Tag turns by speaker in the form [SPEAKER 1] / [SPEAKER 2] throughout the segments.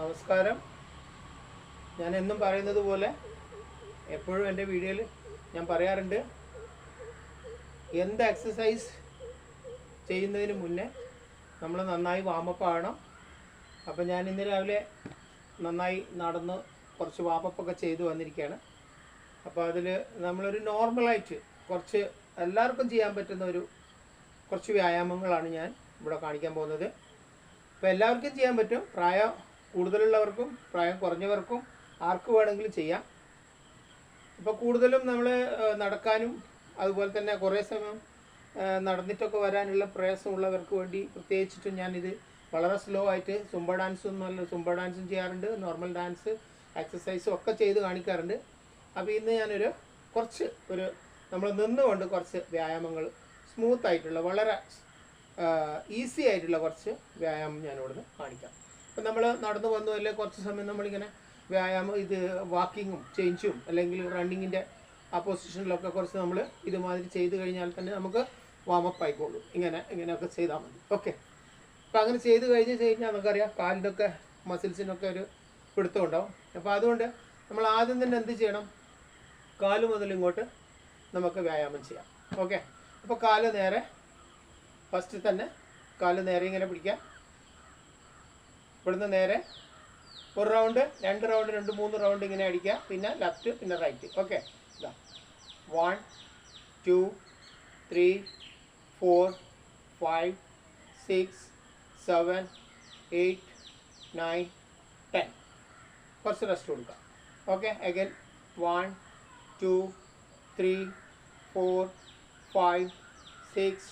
[SPEAKER 1] നമസ്കാരം. ഞാൻ എന്നും പറയുന്നത് പോലെ എപ്പോഴും എൻ്റെ വീഡിയോയിൽ ഞാൻ പറയാറുണ്ട്, എന്ത് എക്സസൈസ് ചെയ്യുന്നതിന് മുന്നേ നമ്മൾ നന്നായി വാമപ്പ് ആവണം. അപ്പോൾ ഞാൻ ഇന്ന് രാവിലെ നന്നായി നടന്ന് കുറച്ച് വാമപ്പൊക്കെ ചെയ്തു വന്നിരിക്കുകയാണ്. അപ്പോൾ അതിൽ നമ്മളൊരു നോർമലായിട്ട് കുറച്ച് എല്ലാവർക്കും ചെയ്യാൻ പറ്റുന്ന കുറച്ച് വ്യായാമങ്ങളാണ് ഞാൻ ഇവിടെ കാണിക്കാൻ പോകുന്നത്. അപ്പോൾ എല്ലാവർക്കും ചെയ്യാൻ പറ്റും, പ്രായം കൂടുതലുള്ളവർക്കും പ്രായം കുറഞ്ഞവർക്കും ആർക്ക് വേണമെങ്കിലും ചെയ്യാം. ഇപ്പോൾ കൂടുതലും നമ്മൾ നടക്കാനും അതുപോലെ തന്നെ കുറേ സമയം നടന്നിട്ടൊക്കെ വരാനുള്ള പ്രയാസമുള്ളവർക്ക് വേണ്ടി പ്രത്യേകിച്ചിട്ടും ഞാനിത് വളരെ സ്ലോ ആയിട്ട് സുംബ ഡാൻസും ചെയ്യാറുണ്ട്, നോർമൽ ഡാൻസ് എക്സസൈസും ഒക്കെ ചെയ്ത് കാണിക്കാറുണ്ട്. അപ്പോൾ ഇന്ന് ഞാനൊരു നമ്മൾ നിന്നുകൊണ്ട് കുറച്ച് വ്യായാമങ്ങൾ സ്മൂത്ത് ആയിട്ടുള്ള വളരെ ഈസി ആയിട്ടുള്ള കുറച്ച് വ്യായാമം ഞാനിവിടുന്ന് കാണിക്കാം. അപ്പം നമ്മൾ നടന്നു വന്നു അല്ലെങ്കിൽ കുറച്ച് സമയം നമ്മളിങ്ങനെ വ്യായാമം വാക്കിങ്ങും ചേഞ്ചും അല്ലെങ്കിൽ റണ്ണിങ്ങിൻ്റെ ആ പൊസിഷനിലൊക്കെ കുറച്ച് നമ്മൾ ഇതുമാതിരി ചെയ്ത് കഴിഞ്ഞാൽ തന്നെ നമുക്ക് വാമപ്പ് ആയിക്കോളും. ഇങ്ങനെയൊക്കെ ചെയ്താൽ മതി. ഓക്കെ. അപ്പം അങ്ങനെ ചെയ്ത് കഴിഞ്ഞാൽ നമുക്കറിയാം കാലിൻ്റെയൊക്കെ മസിൽസിനൊക്കെ ഒരു പിടുത്തം ഉണ്ടാവും. അപ്പോൾ അതുകൊണ്ട് നമ്മൾ ആദ്യം തന്നെ എന്ത് ചെയ്യണം, കാല് മുതൽ ഇങ്ങോട്ട് നമുക്ക് വ്യായാമം ചെയ്യാം. ഓക്കെ. അപ്പോൾ കാല് നേരെ, ഫസ്റ്റ് തന്നെ കാല് നേരെ ഇങ്ങനെ പിടിക്കാം. ഇവിടുന്ന് നേരെ ഒരു റൗണ്ട്, 2 റൗണ്ട്, 2-3 റൗണ്ട് ഇങ്ങനെ അടിക്കുക. പിന്നെ ലെഫ്റ്റ്, പിന്നെ റൈറ്റ്. ഓക്കെ. ഇതാ 1 2 3 4 5 6 7 8 9 10. കുറച്ച് റെസ്റ്റ് കൊടുക്കുക. ഓക്കെ. അഗൈൻ 1 2 3 4 5 6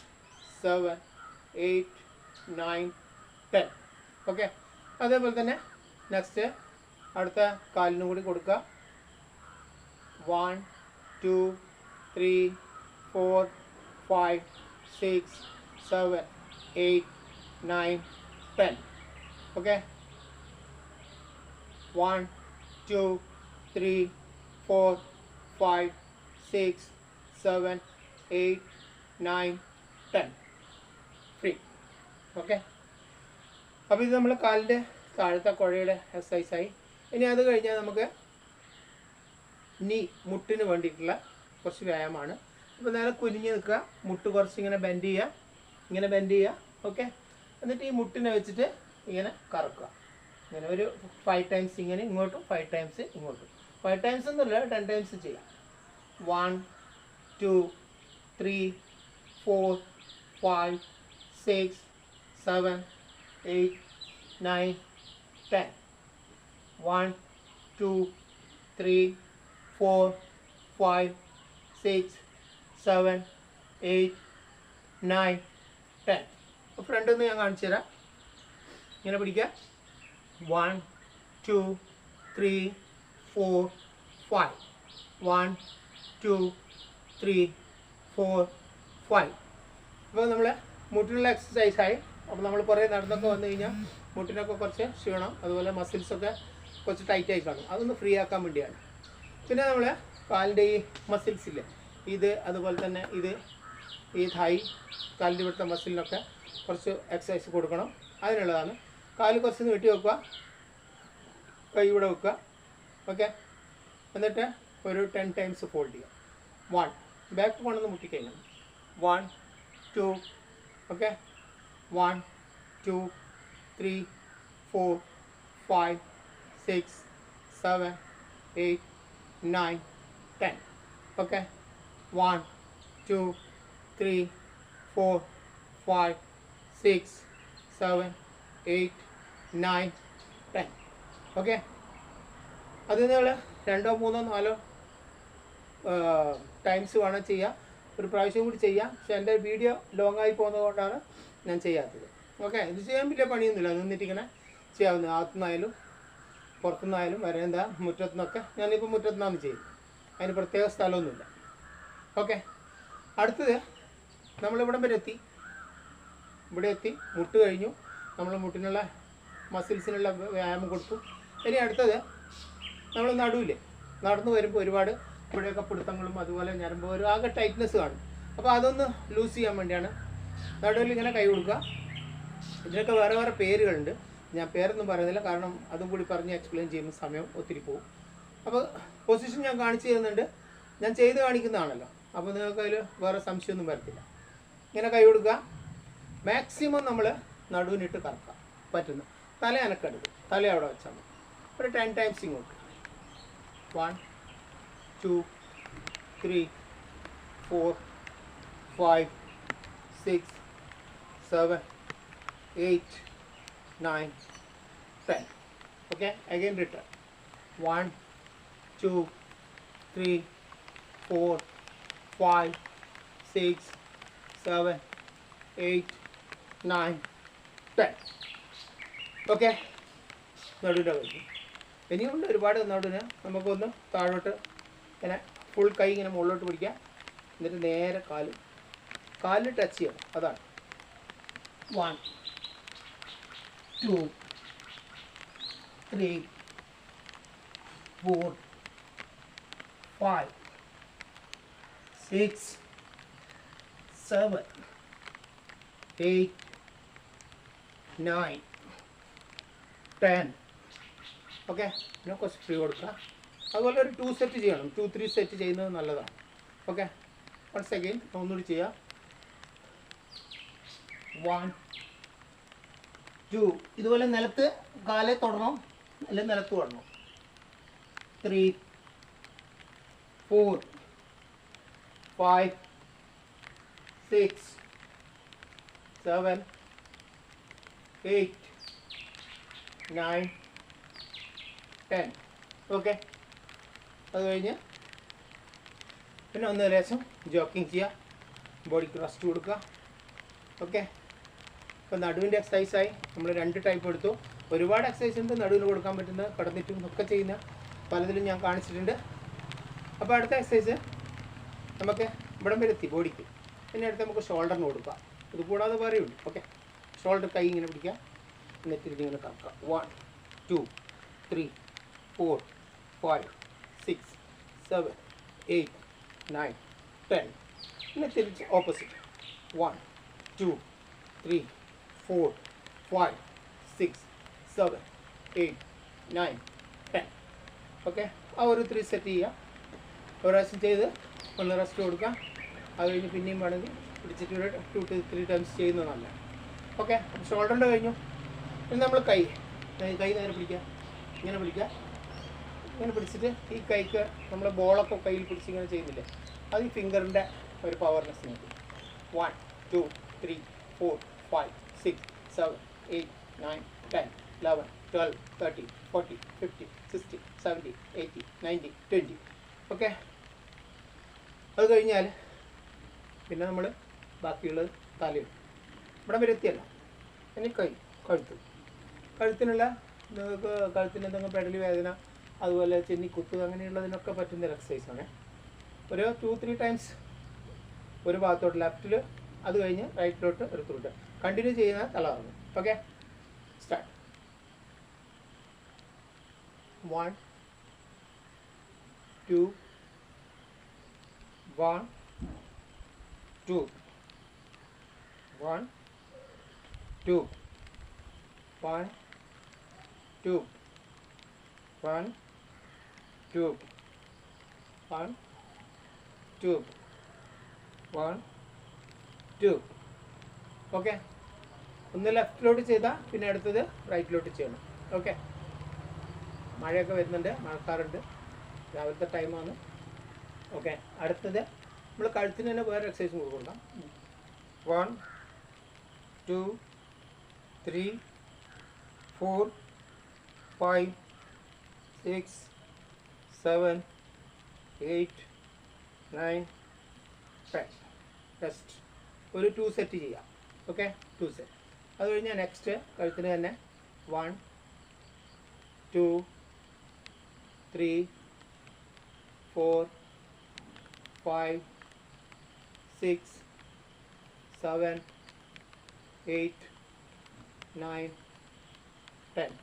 [SPEAKER 1] 7 8 9 10. ഓക്കെ. അതേപോലെ തന്നെ നെക്സ്റ്റ് അടുത്ത കാലിനും കൂടി കൊടുക്കുക. 1 2 3 4 5 6 7 8 9 10. ഓക്കെ. 1 2 3 4 5 6 7 8 9 10. ഫ്രീ. ഓക്കെ. അപ്പോൾ ഇത് നമ്മൾ കാലിൻ്റെ താഴത്തെ കുഴയുടെ എക്സസൈസായി. ഇനി അത് കഴിഞ്ഞാൽ നമുക്ക് മുട്ടിന് വേണ്ടിയിട്ടുള്ള കുറച്ച് വ്യായാമമാണ്. അപ്പോൾ നേരെ കുനിഞ്ഞ് നിൽക്കുക, മുട്ട് കുറച്ച് ഇങ്ങനെ ബെൻഡ് ചെയ്യുക. ഓക്കെ. എന്നിട്ട് ഈ മുട്ടിനെ വെച്ചിട്ട് ഇങ്ങനെ കറക്കുക. ഇങ്ങനെ ഒരു 5 ടൈംസ് ഇങ്ങനെ ഇങ്ങോട്ടും 5 ടൈംസ് ഇങ്ങോട്ടും. 5 ടൈംസ് ഒന്നുമില്ല, 10 ടൈംസ് ചെയ്യാം. 1 2 3 4 5 6 7 8 9 10. 1 2 3 4 5 6 7 8 9 10. ഫ്രണ്ടിൽ നിന്ന് ഞാൻ കാണിച്ചു തരാം. ഇങ്ങനെ പിടിക്കുക. 1 2 3 4 5. 1 2 3 4 5. അപ്പോൾ നമ്മൾ മുട്ടിനുള്ള എക്സസൈസായി. അപ്പോൾ നമ്മൾ കുറേ നടന്നൊക്കെ വന്നു കഴിഞ്ഞാൽ മുട്ടിനൊക്കെ കുറച്ച് ക്ഷീണം, അതുപോലെ മസിൽസൊക്കെ കുറച്ച് ടൈറ്റായി കാണും. അതൊന്ന് ഫ്രീ ആക്കാൻ വേണ്ടിയാണ്. പിന്നെ നമ്മൾ കാലിൻ്റെ ഈ മസിൽസില്ലേ, അതുപോലെ തന്നെ ഈ തായ് കാലിൻ്റെ ഇവിടുത്തെ മസിലിനൊക്കെ കുറച്ച് എക്സസൈസ് കൊടുക്കണം. അതിനുള്ളതാണ്. കാല് കുറച്ച് നീട്ടി വെക്കുക, കൈ ഇവിടെ വെക്കുക. ഓക്കെ. എന്നിട്ട് ഒരു 10 ടൈംസ് ഫോൾഡ് ചെയ്യുക. 1 ബാക്ക് കൊണ്ടൊന്ന് മുട്ടിക്കഴിഞ്ഞാൽ 1 2. ഓക്കെ. 1 2 3 4 5 6 7 8 9 10. ഓക്കെ. 1 2 3 4 5 6 7 8 9 10. ഓക്കെ. അത് നിങ്ങൾ 2 3 4 ടൈംസ് വേണം ചെയ്യാം. ഒരു പ്രാവശ്യം കൂടി ചെയ്യാം. പക്ഷെ എൻ്റെ വീഡിയോ ലോങ് ആയി പോകുന്നത് കൊണ്ടാണ് ഞാൻ ചെയ്യാത്തത്. ഓക്കെ. ഇത് ചെയ്യാൻ വലിയ പണിയൊന്നുമില്ല, നിന്നിട്ടിങ്ങനെ ചെയ്യാവുന്ന. അകത്തുനിന്നായാലും പുറത്തുനിന്നായാലും മുറ്റത്തുനിന്നൊക്കെ. ഞാനിപ്പോൾ മുറ്റത്തുനിന്നാണ് ചെയ്യും, അതിന് പ്രത്യേക സ്ഥലമൊന്നുമില്ല. ഓക്കെ. അടുത്തത് നമ്മളിവിടം വരെ എത്തി. ഇവിടെ എത്തി, മുട്ട് കഴിഞ്ഞു. നമ്മൾ മുട്ടിനുള്ള മസിൽസിനുള്ള വ്യായാമം കൊടുത്തു. ഇനി അടുത്തത് നമ്മൾ നടുവില്ലേ, നടന്നു വരുമ്പോൾ ഒരുപാട് ഇവിടെയൊക്കെ പിടുത്തങ്ങളും അതുപോലെ ഞരമ്പ് ആകെ ടൈറ്റ്നെസ് കാണും. അപ്പോൾ അതൊന്ന് ലൂസ് ചെയ്യാൻ വേണ്ടിയാണ് നടുവിൽ ഇങ്ങനെ കൈ കൊടുക്കുക. ഇതിനൊക്കെ വേറെ വേറെ പേരുകളുണ്ട്. ഞാൻ പേരൊന്നും പറയുന്നില്ല, കാരണം അതും കൂടി പറഞ്ഞ് എക്സ്പ്ലെയിൻ ചെയ്യുമ്പോൾ സമയം ഒത്തിരി പോകും. അപ്പോൾ പൊസിഷൻ ഞാൻ കാണിച്ചു തരുന്നുണ്ട്, ഞാൻ ചെയ്ത് കാണിക്കുന്നതാണല്ലോ, അപ്പോൾ നിങ്ങൾക്ക് അതിൽ വേറെ സംശയമൊന്നും വരത്തില്ല. ഇങ്ങനെ കൈ കൊടുക്കുക, മാക്സിമം നമ്മൾ നടുവിനിട്ട് കറക്കുക പറ്റുന്നു. തല അനക്കരുത്, തല അവിടെ വെച്ചാൽ മതി. ഒരു 10 ടൈംസ് ഇങ്ങോട്ട്. 1 2 3 4 5 6 7 8 9 10. Okay, again return. 1 2 3 4 5 6 7 8 9 10. ഓക്കെ, നടുവിൻ്റെ കഴിഞ്ഞു. ഇനിയുണ്ട് ഒരുപാട് നടുവിന്. നമുക്കൊന്ന് താഴോട്ട് ഇങ്ങനെ ഫുൾ കൈ ഇങ്ങനെ മുകളിലോട്ട് പിടിക്കാം. എന്നിട്ട് നേരെ കാലിൽ ടച്ച് ചെയ്യണം. അതാണ് 1 2 3 4 5 6 7 8 9 10. ഓക്കെ, പിന്നെ കുറച്ച് ഫ്രീ കൊടുക്കുക. അതുപോലെ ഒരു 2 സെറ്റ് ചെയ്യണം. 2-3 സെറ്റ് ചെയ്യുന്നത് നല്ലതാണ്. ഓക്കെ, വൺസ് അഗെയിൻ ഒന്നുകൂടി ചെയ്യാം. 1 2. ഇതുപോലെ നിലത്ത് കാലെ തൊടണം, അല്ലെങ്കിൽ നിലത്ത് തൊടണം. 3 4 5 6 7 8 9 10. ഓക്കെ, അത് കഴിഞ്ഞ് പിന്നെ ഒന്ന് ലേശം ജോക്കിങ് ചെയ്യുക, ബോഡിക്ക് റെസ്റ്റ് കൊടുക്കുക. ഓക്കെ, ഇപ്പോൾ നടുവിൻ്റെ എക്സസൈസായി നമ്മൾ 2 ടൈപ്പ് എടുത്തു. ഒരുപാട് എക്സസൈസ് ഉണ്ട് നടുവിന് കൊടുക്കാൻ പറ്റുന്നത്, കിടന്നിട്ടും ഒക്കെ ചെയ്യുന്ന പലതിലും ഞാൻ കാണിച്ചിട്ടുണ്ട്. അപ്പോൾ അടുത്ത എക്സസൈസ് നമുക്ക് ഇവിടം വരെ എത്തി ബോഡിക്ക്. പിന്നെ അടുത്ത് നമുക്ക് ഷോൾഡറിന് കൊടുക്കാം. ഇത് കൂടാതെ വേറെയുണ്ട്. ഓക്കെ, ഷോൾഡർ കൈ ഇങ്ങനെ പിടിക്കുക, എന്നിട്ട് ഇതിങ്ങനെ കറക്കുക. 1 2 3 4 5 6 7 8 9 10. പിന്നെ തിരിച്ച് ഓപ്പോസിറ്റ്. 1 2 3 4 5 6 7 8 9 10. ഓക്കെ, ആ ഒരു 3 സെറ്റ് ചെയ്യുക. ഒരു പ്രാവശ്യം ചെയ്ത് ഒന്ന് റെസ്റ്റ് കൊടുക്കുക. അത് കഴിഞ്ഞ് പിന്നെയും വേണമെങ്കിൽ പിടിച്ചിട്ട് ഒരു 2 to 3 ടൈംസ് ചെയ്യുന്നത് നല്ലതാണ്. ഓക്കെ, ഷോൾഡറിൻ്റെ കഴിഞ്ഞു. ഇനി നമ്മൾ കൈ നേരെ പിടിക്കുക, ഇങ്ങനെ പിടിക്കുക. ഇങ്ങനെ പിടിച്ചിട്ട് ഈ കൈക്ക് നമ്മൾ ബോളൊക്കെ കയ്യിൽ പിടിച്ച് ഇങ്ങനെ ചെയ്യുന്നില്ലേ, അത് ഈ ഫിംഗറിൻ്റെ ഒരു പവർനെസ് നോക്കും. 1 2 3 4 5 6 7 8 9 10 11 12 13 14 15 16 17 18 19 20. ഓക്കെ, അത് കഴിഞ്ഞാൽ പിന്നെ നമ്മൾ ബാക്കിയുള്ളത് തലയും ഇവിടെ വരെ എത്തിയല്ല. ഇനി കഴുത്തിനുള്ള നിങ്ങൾക്ക് കഴുത്തിന് എന്തെങ്കിലും പെടലി വേദന, അതുപോലെ ചെന്നിക്കുത്ത്, അങ്ങനെയുള്ളതിനൊക്കെ പറ്റുന്ന ഒരു എക്സസൈസാണ്. ഒരു 2-3 ടൈംസ് ഒരു ഭാഗത്തോട്ട് ലെഫ്റ്റിൽ, അത് കഴിഞ്ഞ് റൈറ്റിലോട്ട് എടുത്തിട്ട് കണ്ടിന്യൂ ചെയ്യുന്ന തലകറങ്ങും. Okay, start. 1 2 1 2 1 2 1 2 1 2 1 2 1 2. ഓക്കെ, ഒന്ന് ലെഫ്റ്റിലോട്ട് ചെയ്താൽ പിന്നെ അടുത്തത് റൈറ്റിലോട്ട് ചെയ്യണം. ഓക്കെ, മഴയൊക്കെ വരുന്നുണ്ട്, മഴക്കാറുണ്ട്, രാവിലത്തെ ടൈമാണ്. ഓക്കെ, അടുത്തത് നമ്മൾ കഴുത്തിന് തന്നെ വേറെ എക്സസൈസും കൊടുക്കാം. 1 2 3 4 5 6 7 8 9 10. നെക്സ്റ്റ് ഒരു 2 സെറ്റ് ചെയ്യാം. Okay, 2 set. അത് കഴിഞ്ഞാൽ നെക്സ്റ്റ് കഴുത്തിന് തന്നെ 1 2 3 4 5 6 7 8 9 10.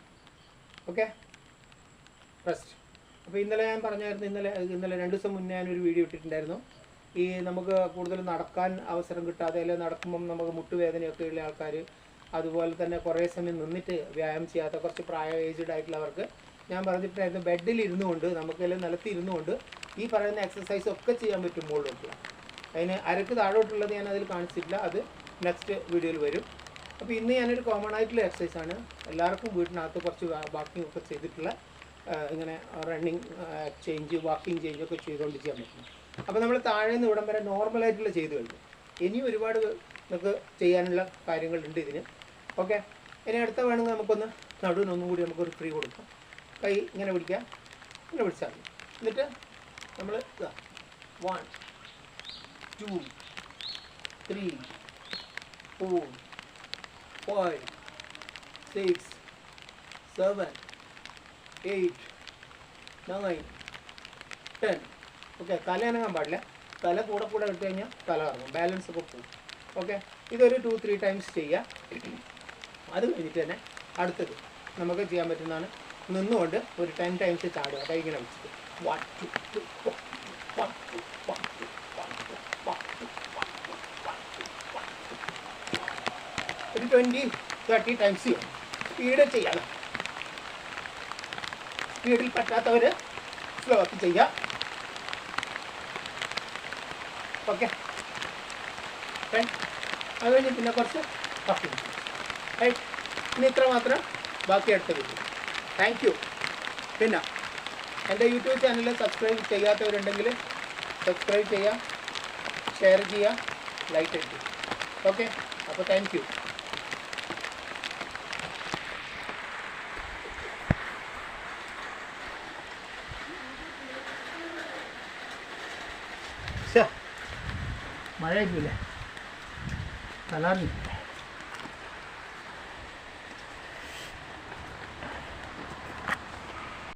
[SPEAKER 1] Okay, rest. അപ്പോൾ ഇന്നലെ ഞാൻ പറഞ്ഞായിരുന്നു, ഇന്നലെ 2 ദിവസം മുന്നേ ഞാനൊരു വീഡിയോ ഇട്ടിട്ടുണ്ടായിരുന്നു. ഈ നമുക്ക് കൂടുതൽ നടക്കാൻ അവസരം കിട്ടാതെ, അല്ലെങ്കിൽ നടക്കുമ്പം നമുക്ക് മുട്ടുവേദനയൊക്കെ ഉള്ള ആൾക്കാർ അതുപോലെ തന്നെ കുറേ സമയം നിന്നിട്ട് വ്യായാമം ചെയ്യാത്ത കുറച്ച് ഏജ്ഡ് ആയിട്ടുള്ളവർക്ക് ഞാൻ പറഞ്ഞിട്ടുണ്ടായിരുന്നു ബെഡിൽ ഇരുന്നുകൊണ്ട് നമുക്കെല്ലാം നിലത്ത് ഇരുന്നുകൊണ്ട് ഈ പറയുന്ന എക്സസൈസ് ഒക്കെ ചെയ്യാൻ പറ്റും മുകളിലോട്ടുള്ള. അതിന് അരക്ക് താഴോട്ടുള്ളത് ഞാൻ അതിൽ കാണിച്ചിട്ടില്ല, അത് നെക്സ്റ്റ് വീഡിയോയിൽ വരും. അപ്പോൾ ഇന്ന് ഞാനൊരു കോമൺ ആയിട്ടുള്ള എക്സസൈസാണ് എല്ലാവർക്കും വീട്ടിനകത്ത് കുറച്ച് വാക്കിംഗ് ഒക്കെ ചെയ്തിട്ടുള്ള ഇങ്ങനെ റണ്ണിങ് ചേഞ്ച് വാക്കിംഗ് ചേഞ്ച് ഒക്കെ ചെയ്തുകൊണ്ട് ചെയ്യാൻ പറ്റും. അപ്പോൾ നമ്മൾ താഴെ നിന്ന് ഇവിടം വരെ നോർമലായിട്ടുള്ള ചെയ്ത് കഴിഞ്ഞു. ഇനി ഒരുപാട് നമുക്ക് ചെയ്യാനുള്ള കാര്യങ്ങളുണ്ട് ഇതിന്. ഓക്കെ, ഇനി അടുത്ത വേണമെങ്കിൽ നമുക്കൊന്ന് നടുവിനൊന്നും കൂടി നമുക്കൊരു ഫ്രീ കൊടുക്കാം. കൈ ഇങ്ങനെ പിടിക്കാം, ഇങ്ങനെ പിടിച്ചാൽ മതി. എന്നിട്ട് നമ്മൾ 1 2 3 4 5 6 7 8 9 10. ഓക്കെ, തല അനങ്ങാൻ പാടില്ല. തല കൂടെ എടുത്തു കഴിഞ്ഞാൽ തല ഇറങ്ങും, ബാലൻസ് ഒക്കെ പോകും. ഓക്കെ, ഇതൊരു 2-3 ടൈംസ് ചെയ്യുക. അത് കഴിഞ്ഞിട്ട് തന്നെ അടുത്തത് നമുക്ക് ചെയ്യാൻ പറ്റുന്നതാണ് നിന്നുകൊണ്ട് ഒരു 10 ടൈംസ് ചാടുക. കൈ ഇങ്ങനെ വെച്ചിട്ട് 1 2 3 4 1 2 1 2 1 2 1 2 ഒരു 20-30 ടൈംസ് ചെയ്യും. സ്പീഡ് ചെയ്യണം. സ്പീഡിൽ പറ്റാത്തവർ സ്ലോ ആക്കി ചെയ്യുക. ഓക്കെ, അത് കഴിഞ്ഞ് പിന്നെ കുറച്ച് വാക്കിംഗ്. റൈറ്റ്, ഇനി ഇത്ര മാത്രം ബാക്കി അടുത്ത വീഡിയോ. Thank you. പിന്നെ എൻ്റെ യൂട്യൂബ് ചാനൽ സബ്സ്ക്രൈബ് ചെയ്യാത്തവരുണ്ടെങ്കിൽ സബ്സ്ക്രൈബ് ചെയ്യുക, ഷെയർ ചെയ്യുക, ലൈക്ക് അടിക്കുക. ഓക്കെ, അപ്പോൾ താങ്ക് യു. മഴ ആയിട്ടില്ലേ? കലാറില്ല.